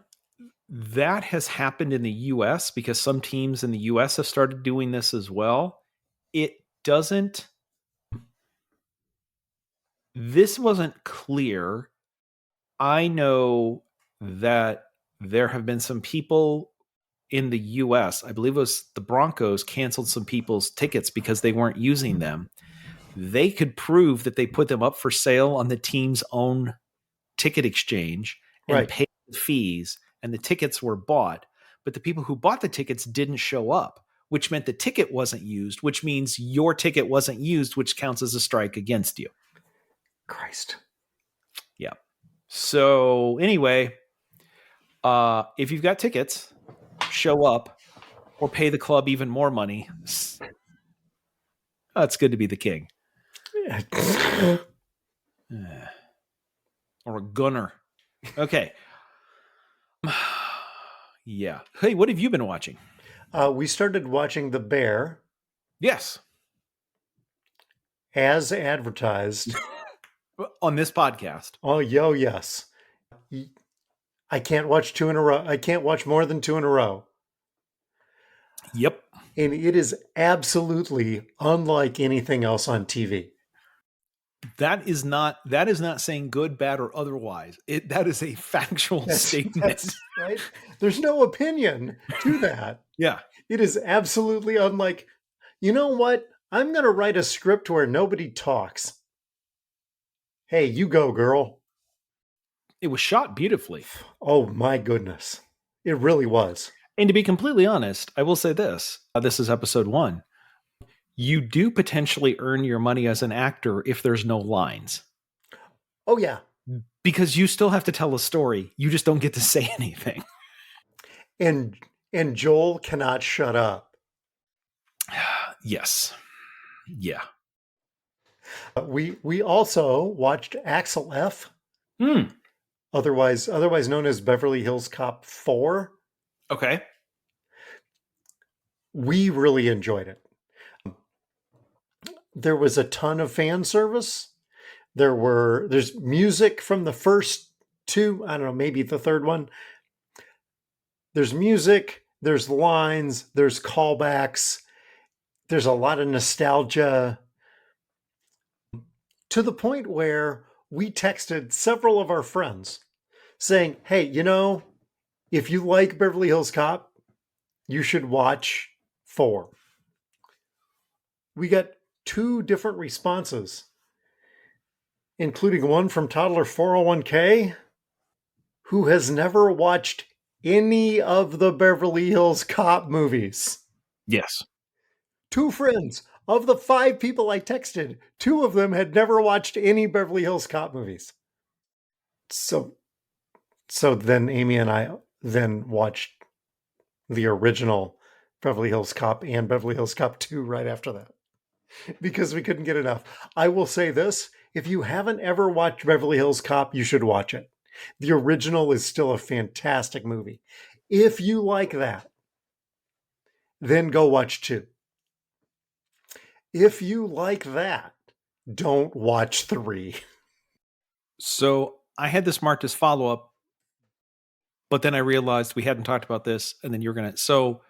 That has happened in the US because some teams in the US have started doing this as well. It doesn't. This wasn't clear. I know that there have been some people in the US, I believe it was the Broncos, canceled some people's tickets because they weren't using them. They could prove that they put them up for sale on the team's own ticket exchange and pay the fees, and the tickets were bought. But the people who bought the tickets didn't show up, which meant the ticket wasn't used, which means your ticket wasn't used, which counts as a strike against you. Christ. Yeah. So anyway, if you've got tickets, show up or pay the club even more money. Oh, it's good to be the king. Or a gunner. Okay. Yeah. Hey, what have you been watching? We started watching The Bear. Yes. As advertised. On this podcast. Oh, yes. I can't watch 2 in a row. I can't watch more than 2 in a row. Yep. And it is absolutely unlike anything else on TV. That is not saying good, bad, or otherwise. That is a factual statement. That's right. There's no opinion to that. Yeah. It is absolutely unlike, you know what? I'm going to write a script where nobody talks. Hey, you go, girl. It was shot beautifully. Oh, my goodness. It really was. And to be completely honest, I will say this. This is episode 1. You do potentially earn your money as an actor if there's no lines. Oh, yeah. Because you still have to tell a story. You just don't get to say anything. And Joel cannot shut up. Yes. Yeah. We also watched Axel F. Otherwise known as Beverly Hills Cop 4. Okay. We really enjoyed it. There was a ton of fan service. There's music from the first 2, I don't know, maybe the third one. There's music, there's lines, there's callbacks. There's a lot of nostalgia, to the point where we texted several of our friends saying, hey, if you like Beverly Hills Cop, you should watch 4. We got 2 different responses, including one from Toddler 401k, who has never watched any of the Beverly Hills Cop movies. Yes. 2 friends. Of the 5 people I texted, 2 of them had never watched any Beverly Hills Cop movies. So then Amy and I then watched the original Beverly Hills Cop and Beverly Hills Cop 2 right after that, because we couldn't get enough. I will say this, if you haven't ever watched Beverly Hills Cop, you should watch it. The original is still a fantastic movie. If you like that, then go watch 2. If you like that, don't watch 3. So I had this marked as follow-up, but then I realized we hadn't talked about this, and then you're going to... So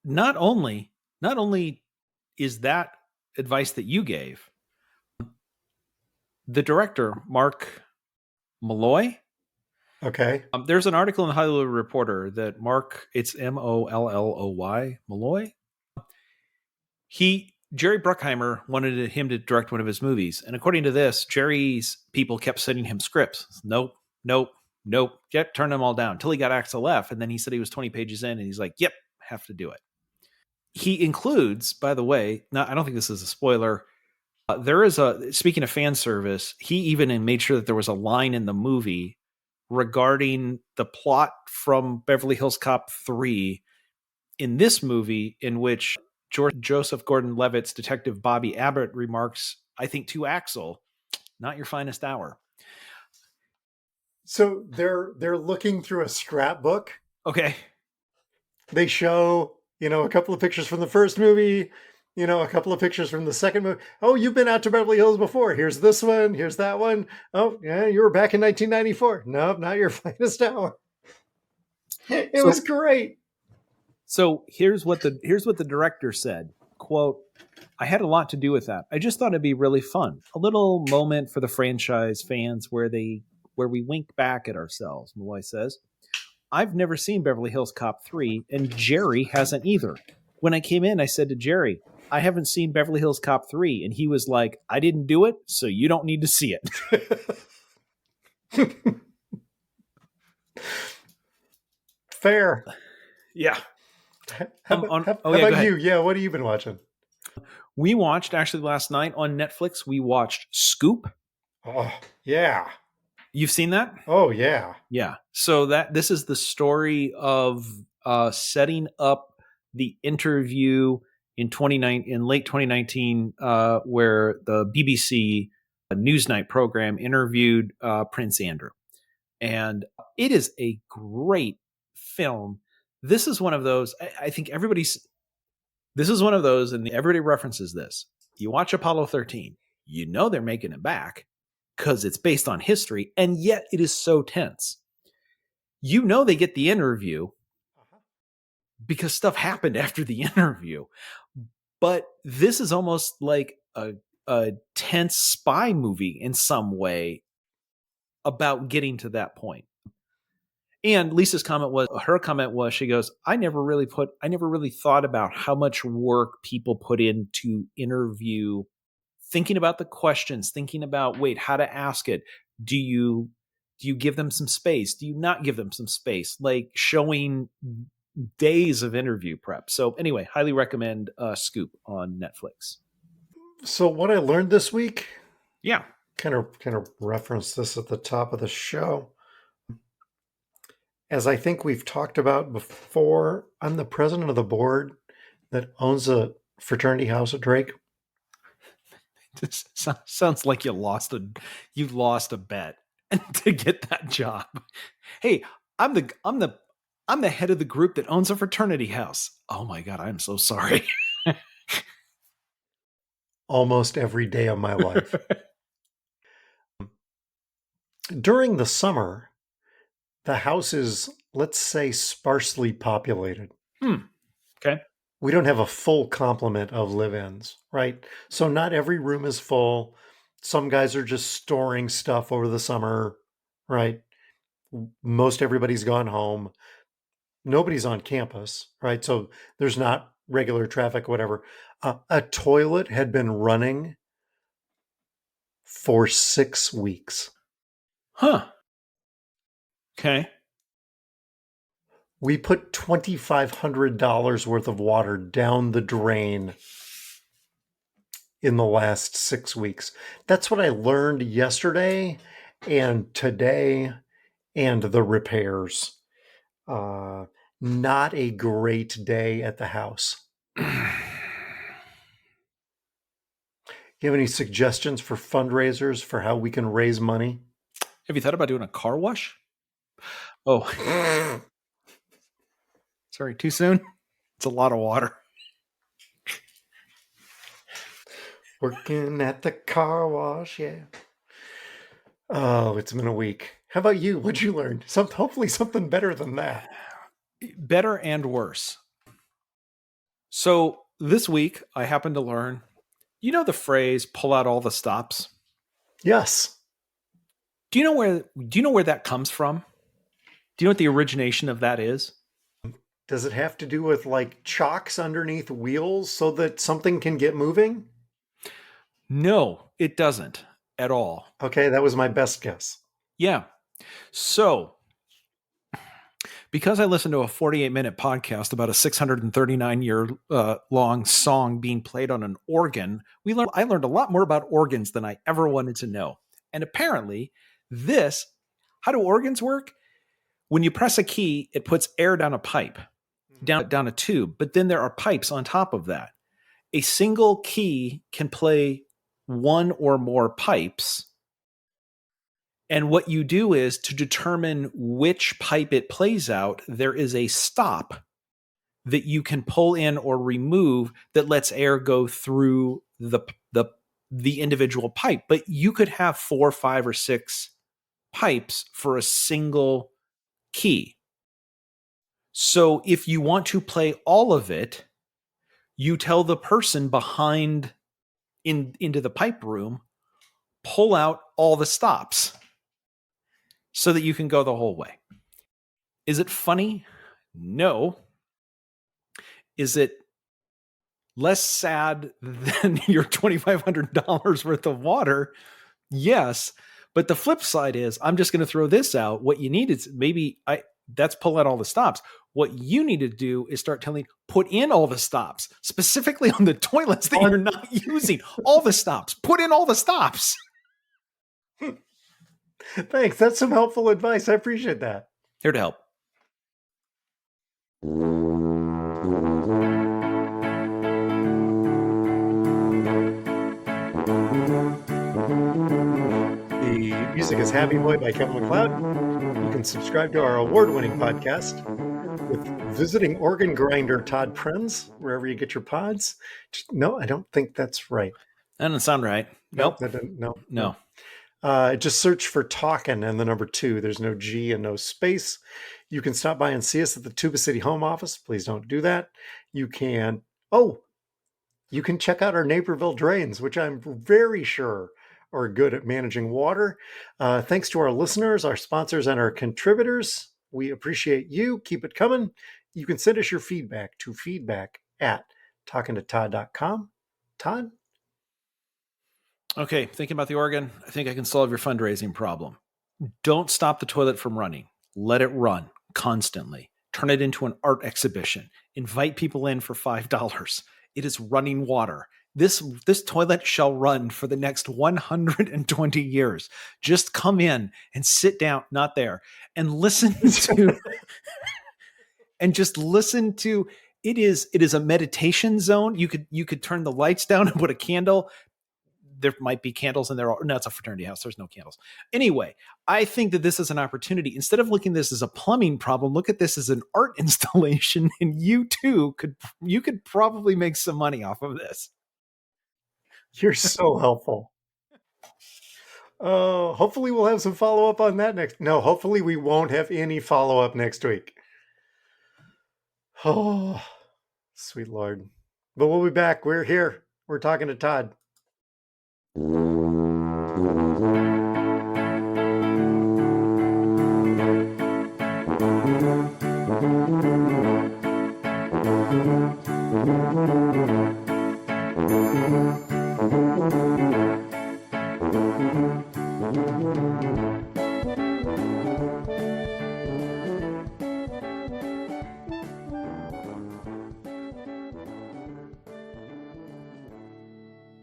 not only is that advice that you gave, the director, Mark Malloy... Okay. There's an article in the Hollywood Reporter that Mark, it's Molloy, Malloy. Jerry Bruckheimer wanted him to direct one of his movies. And according to this, Jerry's people kept sending him scripts. Nope. Turn them all down until he got Axel F. And then he said he was 20 pages in and he's like, yep, have to do it. He includes, by the way, now I don't think this is a spoiler. Speaking of fan service, he even made sure that there was a line in the movie regarding the plot from Beverly Hills Cop 3 in this movie, in which Joseph Gordon-Levitt's detective Bobby Abbott remarks, I think, to Axel, Not your finest hour. So they're looking through a scrapbook. Okay. They show, a couple of pictures from the first movie, a couple of pictures from the second movie. Oh, you've been out to Beverly Hills before. Here's this one. Here's that one. Oh, yeah, you were back in 1994. Nope, not your finest hour. It was great. So here's what the director said. Quote, I had a lot to do with that. I just thought it'd be really fun. A little moment for the franchise fans where we wink back at ourselves. Malloy says, I've never seen Beverly Hills Cop 3, and Jerry hasn't either. When I came in, I said to Jerry, I haven't seen Beverly Hills Cop 3. And he was like, I didn't do it, so you don't need to see it. Fair. Yeah. How about you? Yeah, what have you been watching? We watched, actually last night on Netflix, we watched Scoop. Oh, yeah. You've seen that? Oh, yeah. Yeah. So this is the story of setting up the interview in late 2019, where the BBC Newsnight program interviewed Prince Andrew. And it is a great film. This is one of those, I think this is one of those, and everybody references this. You watch Apollo 13, they're making it back because it's based on history, and yet it is so tense. They get the interview because stuff happened after the interview. But this is almost like a tense spy movie in some way about getting to that point. And Lisa's comment was, she goes, I never really thought about how much work people put into interview, thinking about the questions, thinking about, how to ask it. Do you give them some space? Do you not give them some space? Like showing days of interview prep. So anyway, highly recommend Scoop on Netflix. So what I learned this week, yeah, kind of referenced this at the top of the show. As I think we've talked about before, I'm the president of the board that owns a fraternity house at Drake. This sounds like you lost a bet to get that job. Hey, I'm the head of the group that owns a fraternity house. Oh my God, I'm so sorry. Almost every day of my life. During the summer, the house is, let's say, sparsely populated. Okay. We don't have a full complement of live-ins, right? So not every room is full. Some guys are just storing stuff over the summer, right? Most everybody's gone home. Nobody's on campus, right? So there's not regular traffic, whatever. A toilet had been running for 6 weeks. Huh. Okay. We put $2,500 worth of water down the drain in the last 6 weeks. That's what I learned yesterday and today, and the repairs. Not a great day at the house. You have any suggestions for fundraisers for how we can raise money? Have you thought about doing a car wash? Oh. Sorry, too soon? It's a lot of water. Working at the car wash, yeah. Oh, it's been a week. How about you? What'd you learn? Hopefully something better than that. Better and worse. So this week, I happened to learn, the phrase, pull out all the stops? Yes. Do you know where that comes from? Do you know what the origination of that is? Does it have to do with like chocks underneath wheels so that something can get moving? No, it doesn't at all. Okay, that was my best guess. Yeah. So, because I listened to a 48-minute podcast about a 639-year long song being played on an organ, I learned a lot more about organs than I ever wanted to know. And apparently, how do organs work? When you press a key, it puts air down a pipe, down a tube, but then there are pipes on top of that. A single key can play one or more pipes And what you do is, to determine which pipe it plays out, there is a stop that you can pull in or remove that lets air go through the individual pipe. But you could have 4, 5, or 6 pipes for a single key. So if you want to play all of it, you tell the person behind into the pipe room, pull out all the stops so that you can go the whole way. Is it funny? No. Is it less sad than your $2,500 worth of water? Yes. But the flip side is, I'm just going to throw this out. What you need is that's pull out all the stops. What you need to do is start put in all the stops, specifically on the toilets that you're not using. All the stops. Put in all the stops. Thanks. That's some helpful advice. I appreciate that. Here to help. The music is Happy Boy by Kevin MacLeod. You can subscribe to our award-winning podcast with visiting organ grinder Todd Prenz, wherever you get your pods. No, I don't think that's right. That doesn't sound right. Nope. No. Just search for Talkin' and the number 2. There's no G and no space. You can stop by and see us at the Tuba City home office. Please don't do that. You can check out our Naperville drains, which I'm very sure are good at managing water. Thanks to our listeners, our sponsors, and our contributors. We appreciate you. Keep it coming. You can send us your feedback to feedback@talkingtotodd.com. Todd? Okay, thinking about the organ, I think I can solve your fundraising problem. Don't stop the toilet from running. Let it run constantly. Turn it into an art exhibition. Invite people in for $5. It is running water. This toilet shall run for the next 120 years. Just come in and sit down, not there, and listen to and just listen to it is a meditation zone. You could turn the lights down and put a candle. There might be candles in there. No, it's a fraternity house. There's no candles. Anyway, I think that this is an opportunity. Instead of looking at this as a plumbing problem, look at this as an art installation, and you too could probably make some money off of this. You're so helpful. Hopefully we'll have some follow-up on that next. No, hopefully we won't have any follow-up next week. Oh, sweet Lord. But we'll be back. We're here. We're talking to Todd.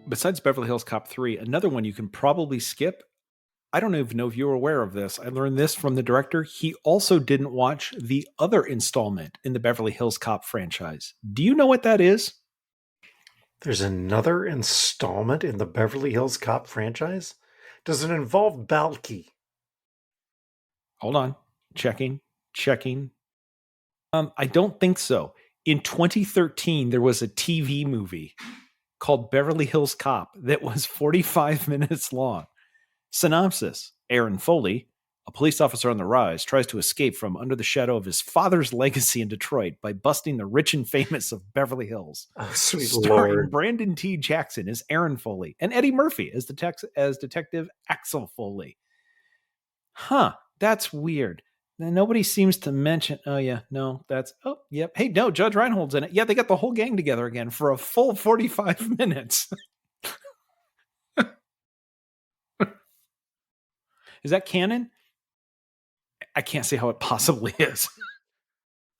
Besides Beverly Hills Cop 3, another one you can probably skip. I don't even know if you were aware of this. I learned this from the director. He also didn't watch the other installment in the Beverly Hills Cop franchise. Do you know what that is? There's another installment in the Beverly Hills Cop franchise? Does it involve Balky? Hold on. Checking. I don't think so. In 2013, there was a TV movie called Beverly Hills Cop that was 45 minutes long. Synopsis: Aaron Foley, a police officer on the rise, tries to escape from under the shadow of his father's legacy in Detroit by busting the rich and famous of Beverly Hills. Oh, sweet Starring Lord. Brandon T. Jackson as Aaron Foley and Eddie Murphy as Detective Axel Foley. Huh, that's weird. Nobody seems to mention. Oh yeah, no, that's. Oh yep. Hey, no, Judge Reinhold's in it. Yeah, they got the whole gang together again for a full 45 minutes. Is that canon? I can't see how it possibly is.